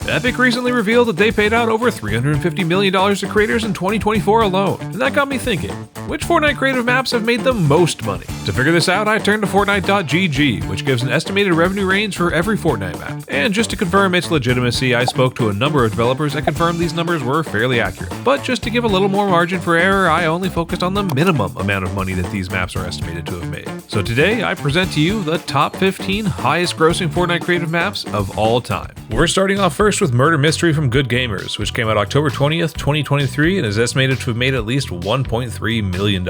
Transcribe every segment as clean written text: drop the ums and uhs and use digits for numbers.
Epic recently revealed that they paid out over $350 million to creators in 2024 alone, and that got me thinking, which Fortnite creative maps have made the most money? To figure this out, I turned to Fortnite.gg, which gives an estimated revenue range for every Fortnite map. And just to confirm its legitimacy, I spoke to a number of developers that confirmed these numbers were fairly accurate. But just to give a little more margin for error, I only focused on the minimum amount of money that these maps are estimated to have made. So today, I present to you the top 15 highest grossing Fortnite creative maps of all time. We're starting off first with Murder Mystery from Good Gamers, which came out October 20th, 2023, and is estimated to have made at least $1.3 million.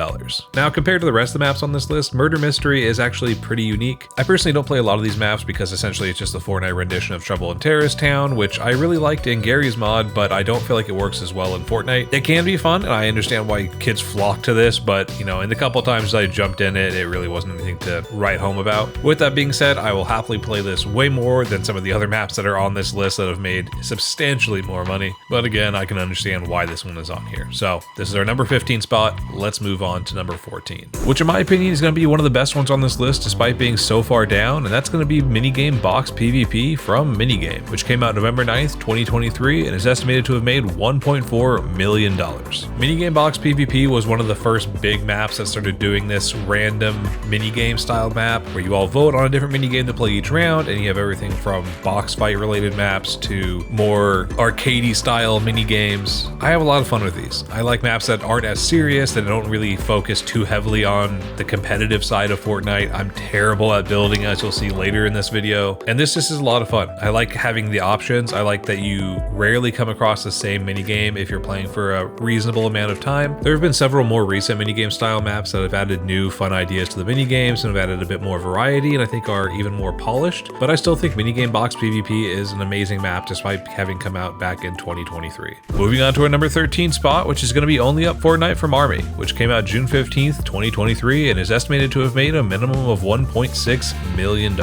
Now, compared to the rest of the maps on this list, Murder Mystery is actually pretty unique. I personally don't play a lot of these maps because essentially it's just the Fortnite rendition of Trouble in Terrorist Town, which I really liked in Gary's mod, but I don't feel like it works as well in Fortnite. It can be fun, and I understand why kids flock to this, but in the couple times I jumped in it, it really wasn't anything to write home about. With that being said, I will happily play this way more than some of the other maps that are on this list that have made substantially more money. But again, I can understand why this one is on here. So this is our number 15 spot. Let's move on to number 14, which in my opinion is going to be one of the best ones on this list despite being so far down, and that's going to be Minigame Box PvP from Minigame, which came out November 9th, 2023, and is estimated to have made $1.4 million. Minigame Box PvP was one of the first big maps that started doing this random minigame style map where you all vote on a different minigame to play each round, and you have everything from box fight related maps to more arcadey style mini games. I have a lot of fun with these. I like maps that aren't as serious, that don't really focus too heavily on the competitive side of Fortnite. I'm terrible at building, as you'll see later in this video, and this just is a lot of fun. I like having the options. I like that you rarely come across the same mini game if you're playing for a reasonable amount of time. There have been several more recent minigame style maps that have added new fun ideas to the minigames and have added a bit more variety, and I think are even more polished, but I still think Minigame Box PvP is an amazing map despite having come out back in 2023. Moving on to our number 13 spot, which is going to be Only Up Fortnite from Army, which came out June 15th, 2023, and is estimated to have made a minimum of $1.6 million.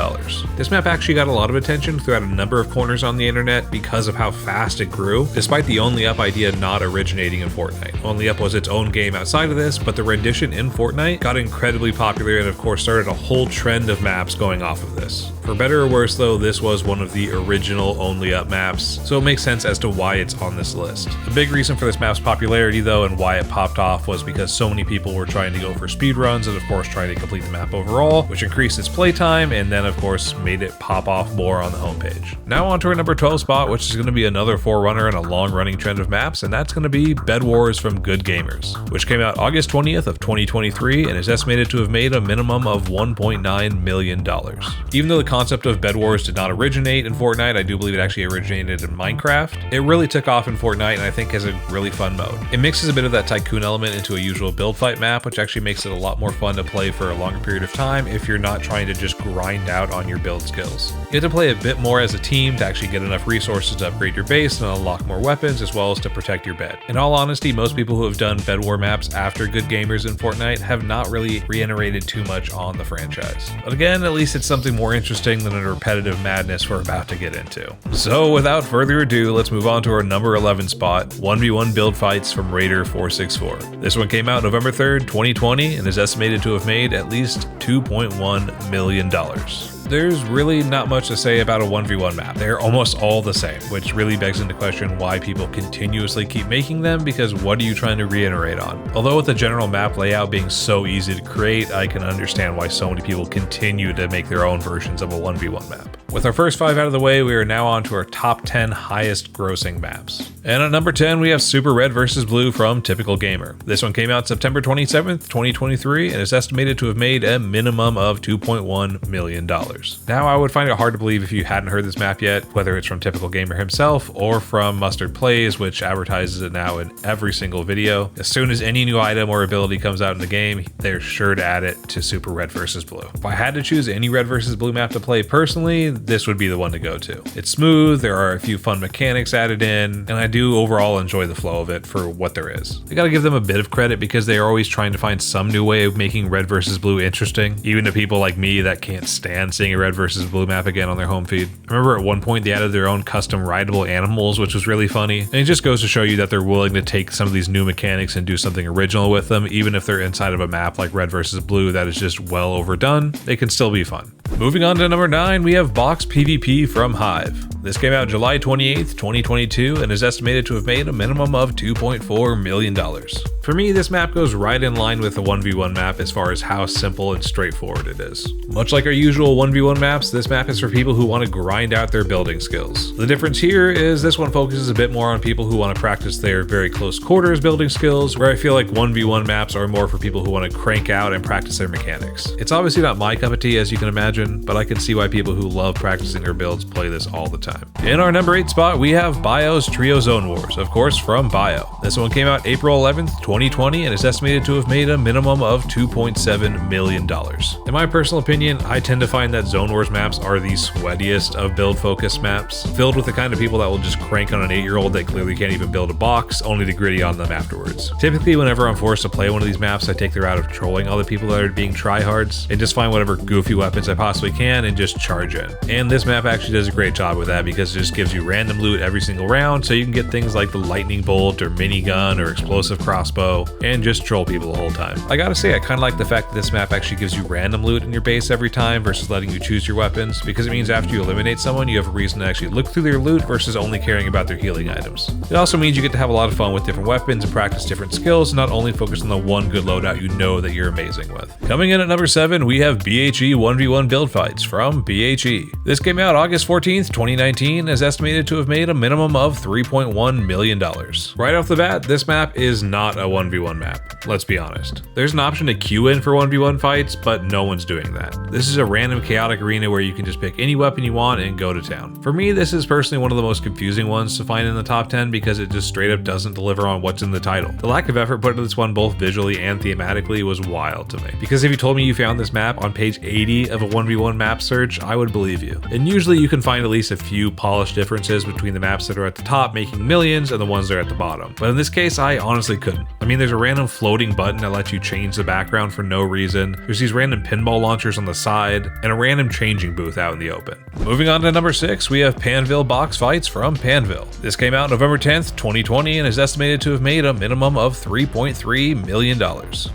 This map actually got a lot of attention throughout a number of corners on the internet because of how fast it grew, despite the Only Up idea not originating in Fortnite. Only Up was its own game outside of this, but the rendition in Fortnite got incredibly popular and of course started a whole trend of maps going off of this. For better or worse though, this was one of the original Only Up maps, so it makes sense as to why it's on this list. A big reason for this map's popularity though and why it popped off was because so many people were trying to go for speedruns and of course trying to complete the map overall, which increased its playtime and then of course made it pop off more on the homepage. Now on to our number 12 spot, which is going to be another forerunner in a long running trend of maps, and that's going to be Bed Wars from Good Gamers, which came out August 20th of 2023 and is estimated to have made a minimum of $1.9 million. Even though the concept of Bed Wars did not originate in Fortnite, I do believe it actually originated in Minecraft. It really took off in Fortnite and I think has a really fun mode. It mixes a bit of that tycoon element into a usual build fight map, which actually makes it a lot more fun to play for a longer period of time if you're not trying to just grind out on your build skills. You have to play a bit more as a team to actually get enough resources to upgrade your base and unlock more weapons as well as to protect your bed. In all honesty, most people who have done Bed War maps after Good Gamers in Fortnite have not really reiterated too much on the franchise. But again, at least it's something more interesting than a repetitive madness we're about to get into. So without further ado, let's move on to our number 11 spot, 1v1 build fights from Raider 464. This one came out November 3rd, 2020 and is estimated to have made at least $2.1 million. There's really not much to say about a 1v1 map. They're almost all the same, which really begs into question why people continuously keep making them, because what are you trying to reiterate on? Although with the general map layout being so easy to create, I can understand why so many people continue to make their own versions of a 1v1 map. With our first 5 out of the way, we are now on to our top 10 highest grossing maps. And at number 10, we have Super Red vs. Blue from Typical Gamer. This one came out September 27th, 2023, and is estimated to have made a minimum of $2.1 million. Now, I would find it hard to believe if you hadn't heard this map yet, whether it's from Typical Gamer himself or from Mustard Plays, which advertises it now in every single video. As soon as any new item or ability comes out in the game, they're sure to add it to Super Red vs. Blue. If I had to choose any Red vs. Blue map to play personally, this would be the one to go to. It's smooth, there are a few fun mechanics added in, and I do overall enjoy the flow of it for what there is. I gotta give them a bit of credit because they are always trying to find some new way of making Red vs. Blue interesting, even to people like me that can't stand seeing a Red vs. Blue map again on their home feed. I remember at one point they added their own custom rideable animals, which was really funny, and it just goes to show you that they're willing to take some of these new mechanics and do something original with them, even if they're inside of a map like Red vs. Blue that is just well overdone, they can still be fun. Moving on to number 9, we have Box PvP from Hive. This came out July 28th, 2022, and is estimated to have made a minimum of $2.4 million. For me, this map goes right in line with the 1v1 map as far as how simple and straightforward it is. Much like our usual 1v1 maps, this map is for people who want to grind out their building skills. The difference here is this one focuses a bit more on people who want to practice their very close quarters building skills, where I feel like 1v1 maps are more for people who want to crank out and practice their mechanics. It's obviously not my cup of tea, as you can imagine, but I can see why people who love practicing their builds play this all the time. In our number 8 spot, we have Bio's Trio Zone Wars, of course from Bio. This one came out April 11th, 2020, and is estimated to have made a minimum of $2.7 million. In my personal opinion, I tend to find that Zone Wars maps are the sweatiest of build-focused maps, filled with the kind of people that will just crank on an 8-year-old that clearly can't even build a box, only to gritty on them afterwards. Typically, whenever I'm forced to play one of these maps, I take the route of trolling all the people that are being tryhards, and just find whatever goofy weapons I possibly can and just charge in. And this map actually does a great job with that because it just gives you random loot every single round, so you can get things like the lightning bolt or minigun or explosive crossbow, and just troll people the whole time. I gotta say, I kinda like the fact that this map actually gives you random loot in your base every time versus letting you choose your weapons, because it means after you eliminate someone, you have a reason to actually look through their loot versus only caring about their healing items. It also means you get to have a lot of fun with different weapons and practice different skills, not only focus on the one good loadout you know that you're amazing with. Coming in at number 7, we have BHE 1v1 build fights from BHE. This came out August 14th, 2019, is estimated to have made a minimum of $3.1 million. Right off the bat, this map is not a 1v1 map, let's be honest. There's an option to queue in for 1v1 fights, but no one's doing that. This is a random chaotic arena where you can just pick any weapon you want and go to town. For me, this is personally one of the most confusing ones to find in the top 10 because it just straight up doesn't deliver on what's in the title. The lack of effort put into this one both visually and thematically was wild to me. Because if you told me you found this map on page 80 of a 1v1 map search, I would believe you. And usually you can find at least a few polished differences between the maps that are at the top making millions and the ones that are at the bottom. But in this case, I honestly couldn't. I mean, there's a random floating button that lets you change the background for no reason. There's these random pinball launchers on the side, and a random changing booth out in the open. Moving on to number 6, we have Panville box fights from Panville. This came out November 10th, 2020, and is estimated to have made a minimum of $3.3 million.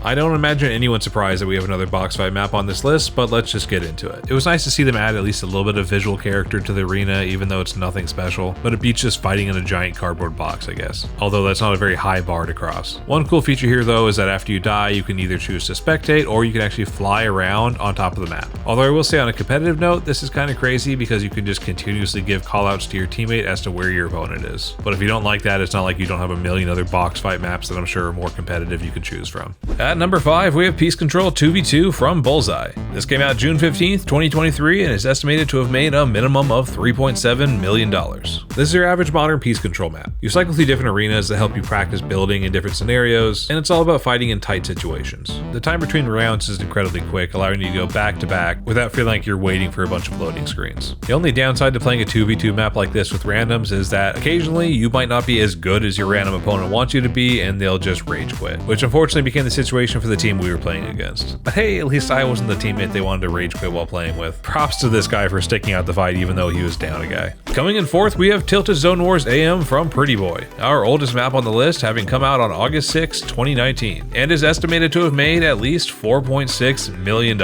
I don't imagine anyone surprised that we have another box fight map on this list, but let's just get into it. It was nice to see them add at least a little bit of visual character to the arena, even though it's nothing special, but it beats just fighting in a giant cardboard box, I guess. Although that's not a very high bar to cross. One cool feature here though is that after you die, you can either choose to spectate or you can actually fly around on top of the map. Although I will say on a competitive note, this is kind of crazy because you can just continuously give callouts to your teammate as to where your opponent is. But if you don't like that, it's not like you don't have a million other box fight maps that I'm sure are more competitive you could choose from. At number 5, we have Peace Control 2v2 from Bullseye. This came out June 15th, 2023 and is estimated to have made a minimum of $3.7 million. This is your average modern Peace Control map. You cycle through different arenas that help you practice building in different scenarios, and it's all about fighting in tight situations. The time between rounds is incredibly quick, allowing you to go back to back without feeling like you're waiting for a bunch of loading screens. The only downside to playing a 2v2 map like this with randoms is that occasionally you might not be as good as your random opponent wants you to be, and they'll just rage quit, which unfortunately became the situation for the team we were playing against. But hey, at least I wasn't the teammate they wanted to rage quit while playing with. Props to this guy for sticking out the fight even though he was down a guy. Coming in 4th, we have Tilted Zone Wars AM from Pretty Boy, our oldest map on the list, having come out on August 6, 2019, and is estimated to have made at least $4.6 million.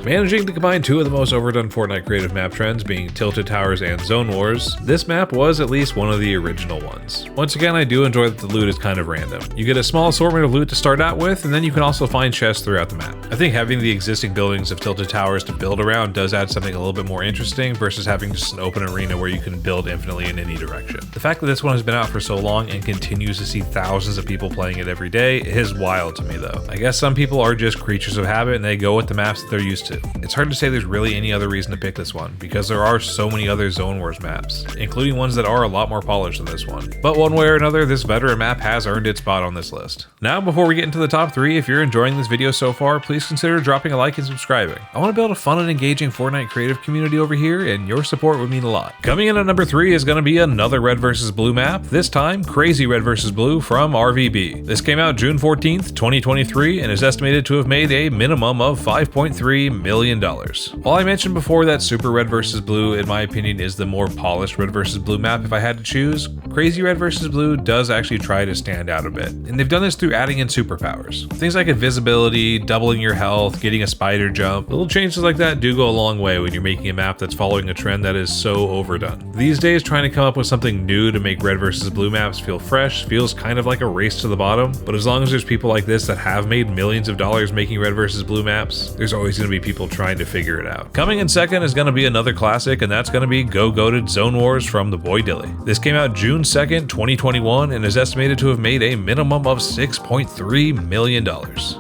Managing to combine two of the most overdone Fortnite creative map trends, being Tilted Towers and Zone Wars, this map was at least one of the original ones. Once again, I do enjoy that the loot is kind of random. You get a small assortment of loot to start out with, and then you can also find chests throughout the map. I think having the existing buildings of Tilted Towers to build around does add something a little bit more interesting versus having just an open arena where you can build infinitely in any direction. The fact that this one has been out for so long and continues to see thousands of people playing it every day is wild to me though. I guess some people are just creatures of habit and they go with the maps that they're used to. It's hard to say there's really any other reason to pick this one because there are so many other Zone Wars maps, including ones that are a lot more polished than this one. But one way or another, this veteran map has earned its spot on this list. Now, before we get into the top 3, if you're enjoying this video so far, please consider dropping a like and subscribing. I want to build a fun and engaging Fortnite creative community over here, and your support would mean a lot. Coming in at number 3 is going to be another Red vs. Blue map, this time Crazy Red vs. Blue from RVB. This came out June 14th, 2023, and is estimated to have made a minimum of $5.3 million. While I mentioned before that Super Red vs. Blue, in my opinion, is the more polished Red vs. Blue map if I had to choose, Crazy Red vs. Blue does actually try to stand out a bit, and they've done this through adding in superpowers. Things like invisibility, doubling your health, getting a spider jump. Little changes like that do go a long way when you're making a map that's following a trend that is so overdone. These days, trying to come up with something new to make Red vs. Blue maps feel fresh feels kind of like a race to the bottom, but as long as there's people like this that have made millions of dollars making Red vs. Blue maps, there's always going to be people trying to figure it out. Coming in second is going to be another classic, and that's going to be Go Goated Zone Wars from the boy Dilly. This came out June 2nd, 2021, and is estimated to have made a minimum of $6.3 million.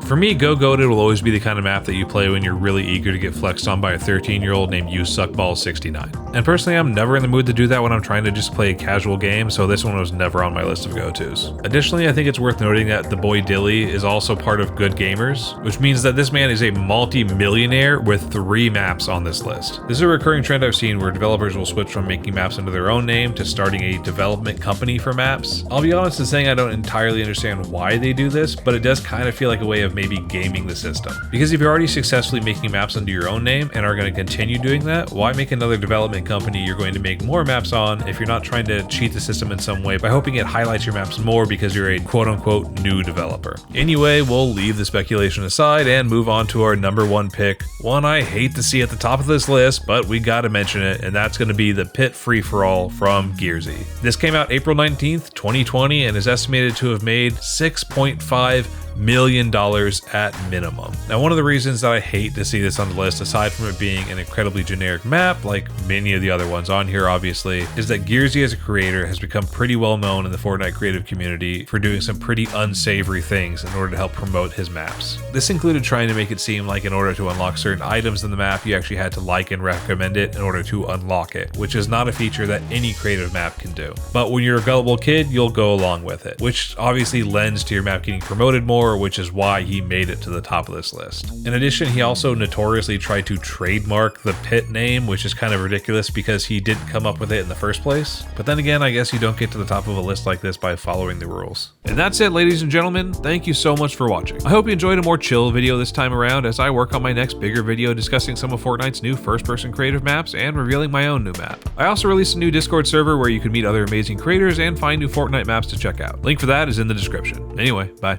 For me, Go Goated will always be the kind of map that you play when you're really eager to get flexed on by a 13-year-old named YouSuckBall69. And personally, I'm never in the mood to do that when I'm trying to just play a casual game, so this one was never on my list of go-tos. Additionally, I think it's worth noting that the boy Dilly is also part of Good Gamers, which means that this man is a multi-millionaire with 3 maps on this list. This is a recurring trend I've seen where developers will switch from making maps under their own name to starting a development company for maps. I'll be honest in saying I don't entirely understand why they do this, but it does kind of feel like a way of maybe gaming the system. Because if you're already successfully making maps under your own name and are going to continue doing that, why make another development company you're going to make more maps on if you're not trying to cheat the system in some way by hoping it highlights your maps more because you're a quote-unquote new developer. Anyway, we'll leave the speculation aside and move on to our number 1 pick, one I hate to see at the top of this list, but we gotta mention it, and that's gonna be the Pit Free-For-All from Gearsy. This came out April 19th, 2020, and is estimated to have made $6.5 million at minimum. Now, one of the reasons that I hate to see this on the list, aside from it being an incredibly generic map, like many of the other ones on here obviously, is that Gearsy as a creator has become pretty well known in the Fortnite creative community for doing some pretty unsavory things in order to help promote his maps. This included trying to make it seem like in order to unlock certain items in the map, you actually had to like and recommend it in order to unlock it, which is not a feature that any creative map can do. But when you're a gullible kid, you'll go along with it, which obviously lends to your map getting promoted more, which is why he made it to the top of this list. In addition, he also notoriously tried to trademark the Pit name, which is kind of ridiculous because he didn't come up with it in the first place. But then again, I guess you don't get to the top of a list like this by following the rules. And that's it, ladies and gentlemen. Thank you so much for watching. I hope you enjoyed a more chill video this time around as I work on my next bigger video discussing some of Fortnite's new first-person creative maps and revealing my own new map. I also released a new Discord server where you can meet other amazing creators and find new Fortnite maps to check out. Link for that is in the description. Anyway, bye.